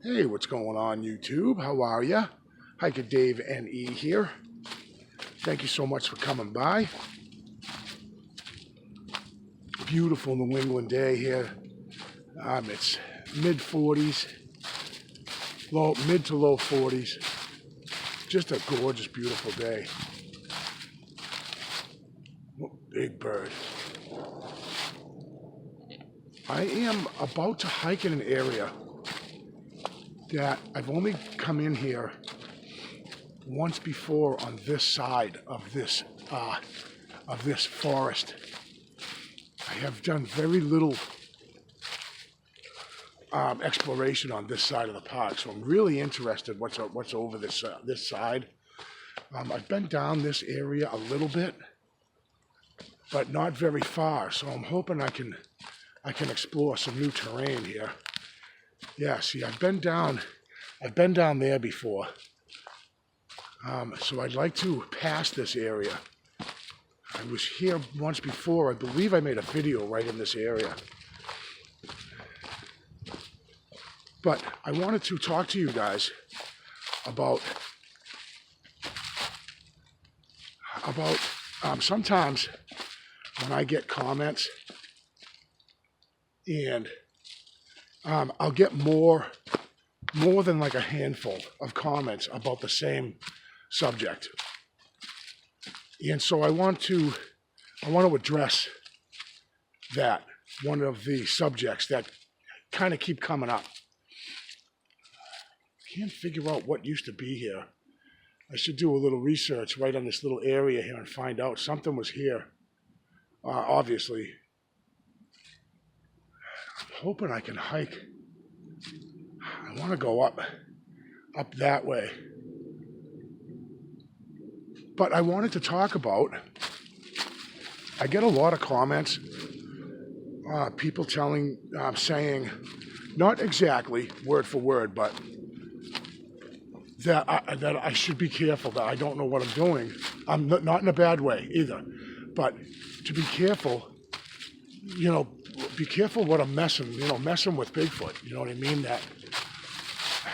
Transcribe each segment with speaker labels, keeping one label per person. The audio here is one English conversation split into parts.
Speaker 1: Hey, what's going on, YouTube? How are ya? Hiker Dave NE here. Thank you so much for coming by. Beautiful New England day here. It's mid 40s, mid to low 40s. Just a gorgeous, beautiful day. Oh, big bird. I am about to hike in an area that I've only come in here once before on this side of this forest. I have done very little exploration on this side of the park, so I'm really interested what's over this side. I've been down this area a little bit, but not very far. So I'm hoping I can explore some new terrain here. Yeah, see, I've been down there before. So I'd like to pass this area. I was here once before. I believe I made a video right in this area. But I wanted to talk to you guys about sometimes when I get comments and I'll get more than like a handful of comments about the same subject. And so I want to address that, one of the subjects that kind of keep coming up. Can't figure out what used to be here. I should do a little research right on this little area here and find out something was here. Obviously, I'm hoping I can hike. I want to go up that way. But I wanted to talk about, I get a lot of comments, people saying, not exactly word for word, but that I should be careful, that I don't know what I'm doing. I'm not in a bad way either, but to be careful, be careful what I'm messing with Bigfoot. You know what I mean? That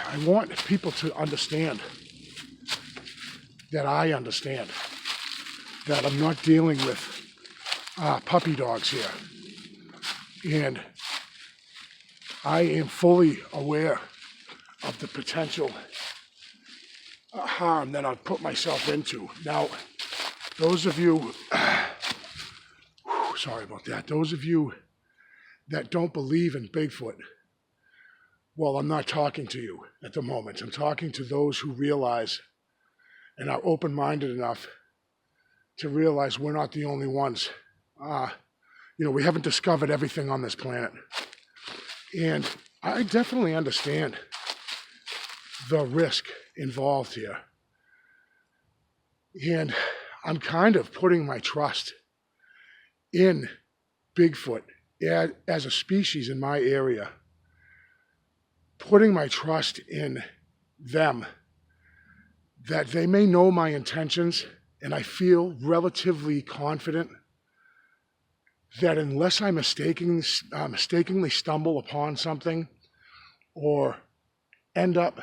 Speaker 1: I want people to understand that I understand that I'm not dealing with puppy dogs here. And I am fully aware of the potential harm that I've put myself into. Now, those of you, sorry about that, those of you that don't believe in Bigfoot, well, I'm not talking to you at the moment. I'm talking to those who realize and are open-minded enough to realize we're not the only ones. We haven't discovered everything on this planet. And I definitely understand the risk involved here. And I'm kind of putting my trust in Bigfoot as a species in my area, putting my trust in them, that they may know my intentions, and I feel relatively confident that unless I mistakenly stumble upon something or end up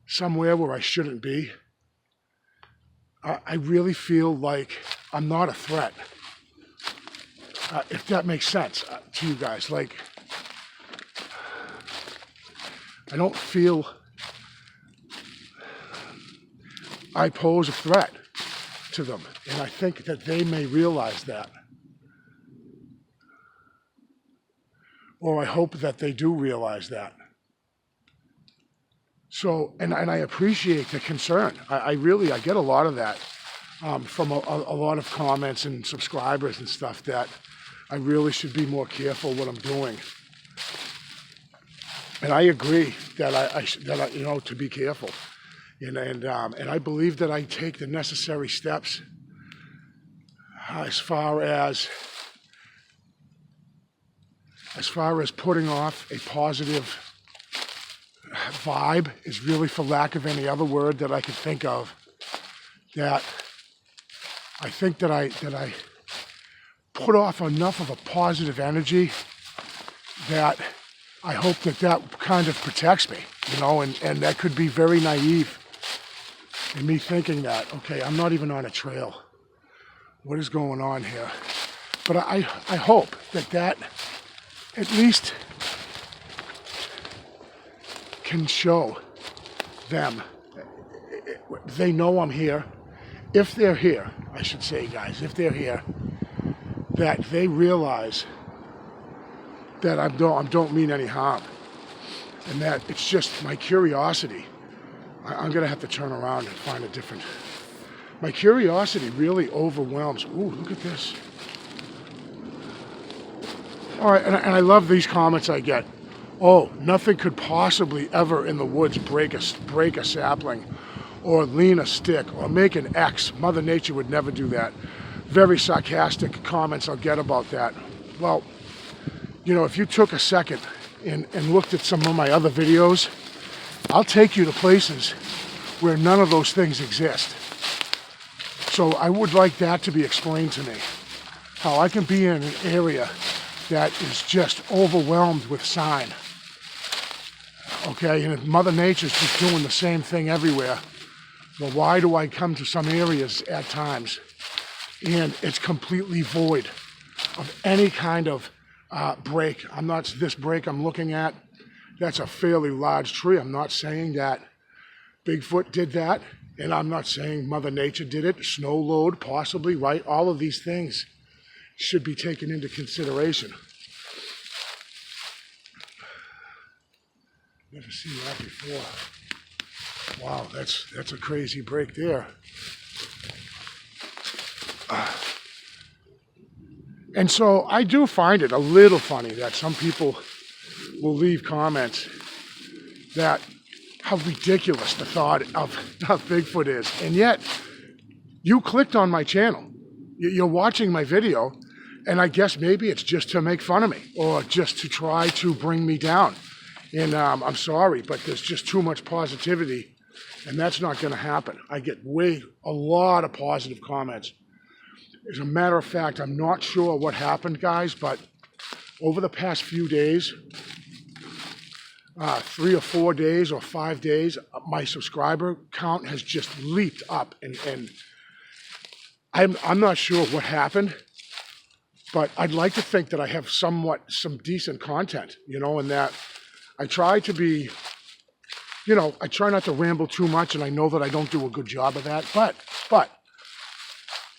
Speaker 1: somewhere where I shouldn't be, I really feel like I'm not a threat. If that makes sense to you guys. Like, I don't feel I pose a threat to them, and I think that they may realize that. Or I hope that they do realize that. So, and I appreciate the concern. I get a lot of that from a lot of comments and subscribers and stuff, that I really should be more careful what I'm doing. And I agree that I to be careful. And I believe that I take the necessary steps as far as putting off a positive vibe, is really, for lack of any other word that I could think of, that I think that I put off enough of a positive energy that I hope that kind of protects me. you know, and that could be very naive in me thinking that, okay, I'm not even on a trail. What is going on here? But I hope that at least can show them, they know I'm here. If they're here, I should say, guys, if they're here, that they realize that I don't mean any harm, and that it's just my curiosity. I'm gonna have to turn around and find a different. My curiosity really overwhelms. Ooh, look at this. All right, and I love these comments I get. Oh, nothing could possibly ever in the woods break a sapling, or lean a stick, or make an X. Mother Nature would never do that. Very sarcastic comments I'll get about that. Well, you know, if you took a second and looked at some of my other videos, I'll take you to places where none of those things exist. So I would like that to be explained to me. How I can be in an area that is just overwhelmed with sign. Okay, and if Mother Nature's just doing the same thing everywhere, well, why do I come to some areas at times and it's completely void of any kind of break? This break I'm looking at, that's a fairly large tree. I'm not saying that Bigfoot did that, and I'm not saying Mother Nature did it. Snow load, possibly, right? All of these things should be taken into consideration. Never seen that before. Wow, that's a crazy break there. And so I do find it a little funny that some people will leave comments that how ridiculous the thought of Bigfoot is. And yet, you clicked on my channel. You're watching my video, and I guess maybe it's just to make fun of me or just to try to bring me down. And I'm sorry, but there's just too much positivity, and that's not going to happen. I get a lot of positive comments. As a matter of fact, I'm not sure what happened, guys, but over the past few days, 3 or 4 days or 5 days, my subscriber count has just leaped up, and I'm not sure what happened, but I'd like to think that I have some decent content, you know, and that I try to be, you know, I try not to ramble too much, and I know that I don't do a good job of that, but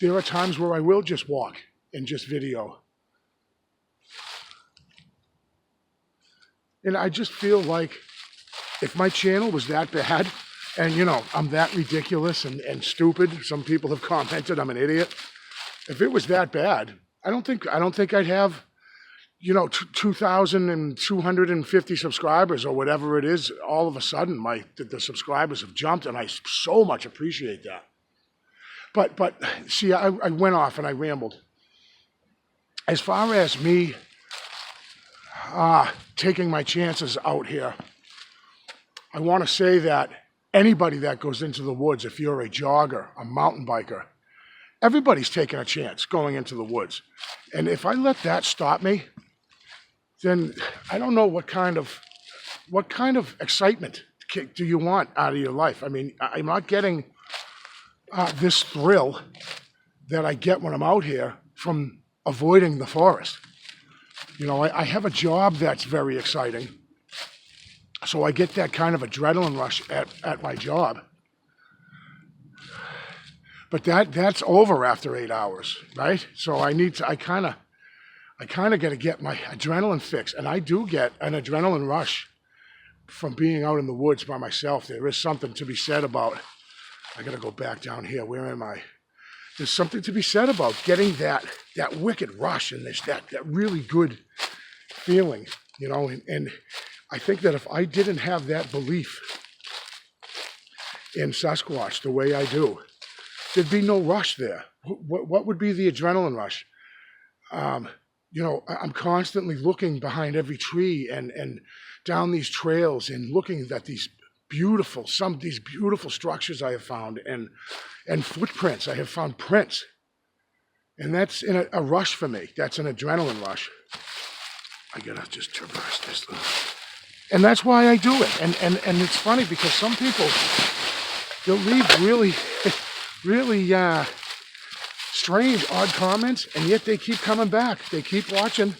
Speaker 1: there are times where I will just walk and just video. And I just feel like if my channel was that bad, and you know, I'm that ridiculous and stupid, some people have commented I'm an idiot. If it was that bad, I don't think I'd have, you know, 2,250 subscribers or whatever it is. All of a sudden, the subscribers have jumped, and I so much appreciate that. But see, I went off and I rambled. As far as me taking my chances out here, I want to say that anybody that goes into the woods, if you're a jogger, a mountain biker, everybody's taking a chance going into the woods. And if I let that stop me, then I don't know what kind of excitement do you want out of your life. I mean, I'm not getting this thrill that I get when I'm out here from avoiding the forest. You know, I have a job that's very exciting, so I get that kind of adrenaline rush at my job. But that's over after 8 hours, right? So I kind of got to get my adrenaline fix, and I do get an adrenaline rush from being out in the woods by myself. There is something to be said about. I got to go back down here. Where am I? There's something to be said about getting that wicked rush and that really good feeling, you know. And I think that if I didn't have that belief in Sasquatch the way I do, there'd be no rush there. What would be the adrenaline rush? You know, I'm constantly looking behind every tree and down these trails and looking at these beautiful structures I have found and footprints. I have found prints, and that's in a rush for me. That's an adrenaline rush. I gotta just traverse this. And that's why I do it. And it's funny because some people, they'll leave really, really strange, odd comments, and yet they keep coming back. They keep watching.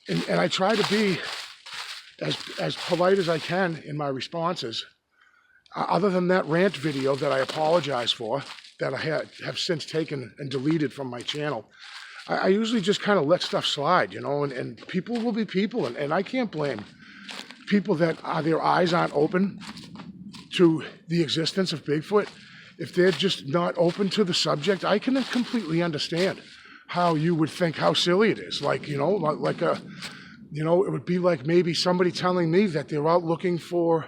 Speaker 1: And I try to be as polite as I can in my responses. Other than that rant video that I apologize for, that I have since taken and deleted from my channel, I usually just kind of let stuff slide, you know, and people will be people, and I can't blame people that their eyes aren't open to the existence of Bigfoot. If they're just not open to the subject, I can completely understand how you would think how silly it is. Like, you know, like a, you know, it would be like maybe somebody telling me that they're out looking for,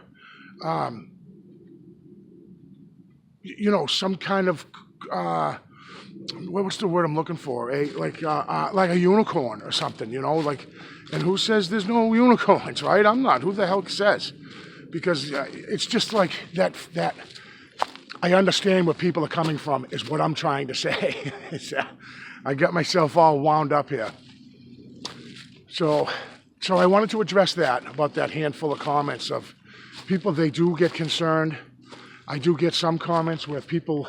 Speaker 1: you know, some kind of, what's the word I'm looking for? Like a unicorn or something, you know, like, and who says there's no unicorns, right? I'm not. Who the hell says? Because it's just like that I understand where people are coming from is what I'm trying to say. I got myself all wound up here. So I wanted to address that, about that handful of comments of people, they do get concerned. I do get some comments where people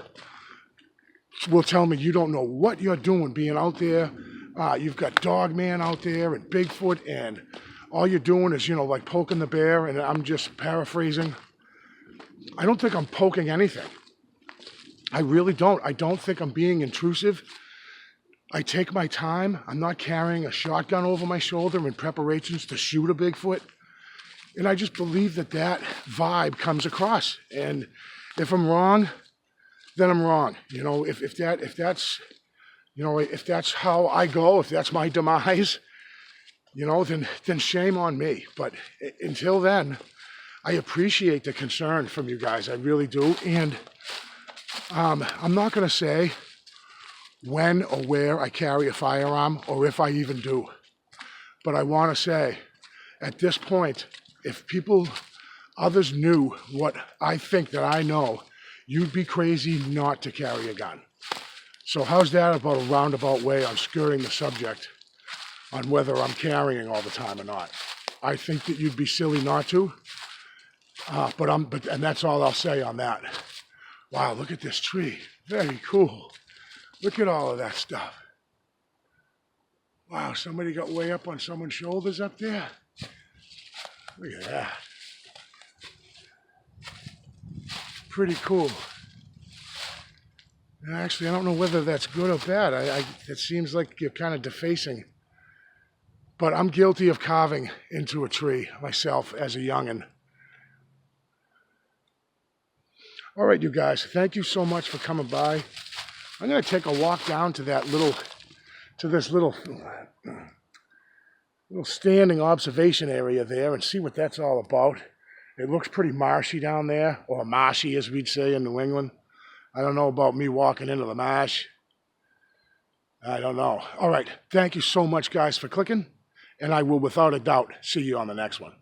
Speaker 1: will tell me, you don't know what you're doing being out there. You've got Dogman out there and Bigfoot, and all you're doing is, you know, like poking the bear, and I'm just paraphrasing. I don't think I'm poking anything. I really don't. I don't think I'm being intrusive. I take my time. I'm not carrying a shotgun over my shoulder in preparations to shoot a Bigfoot. And I just believe that vibe comes across. And if I'm wrong, then I'm wrong. You know, if that's, you know, if that's how I go, if that's my demise, you know, then shame on me. But until then, I appreciate the concern from you guys. I really do. And I'm not going to say when or where I carry a firearm or if I even do. But I want to say, at this point, if others knew what I think that I know, you'd be crazy not to carry a gun. So how's that about a roundabout way on skirting the subject on whether I'm carrying all the time or not? I think that you'd be silly not to, and that's all I'll say on that. Wow, look at this tree. Very cool. Look at all of that stuff. Wow, somebody got way up on someone's shoulders up there. Look at that. Pretty cool. And actually, I don't know whether that's good or bad. It seems like you're kind of defacing. But I'm guilty of carving into a tree myself as a youngin'. All right, you guys, thank you so much for coming by. I'm going to take a walk down to this little standing observation area there and see what that's all about. It looks pretty marshy down there, or marshy as we'd say in New England. I don't know about me walking into the marsh. I don't know. All right, thank you so much, guys, for clicking, and I will without a doubt see you on the next one.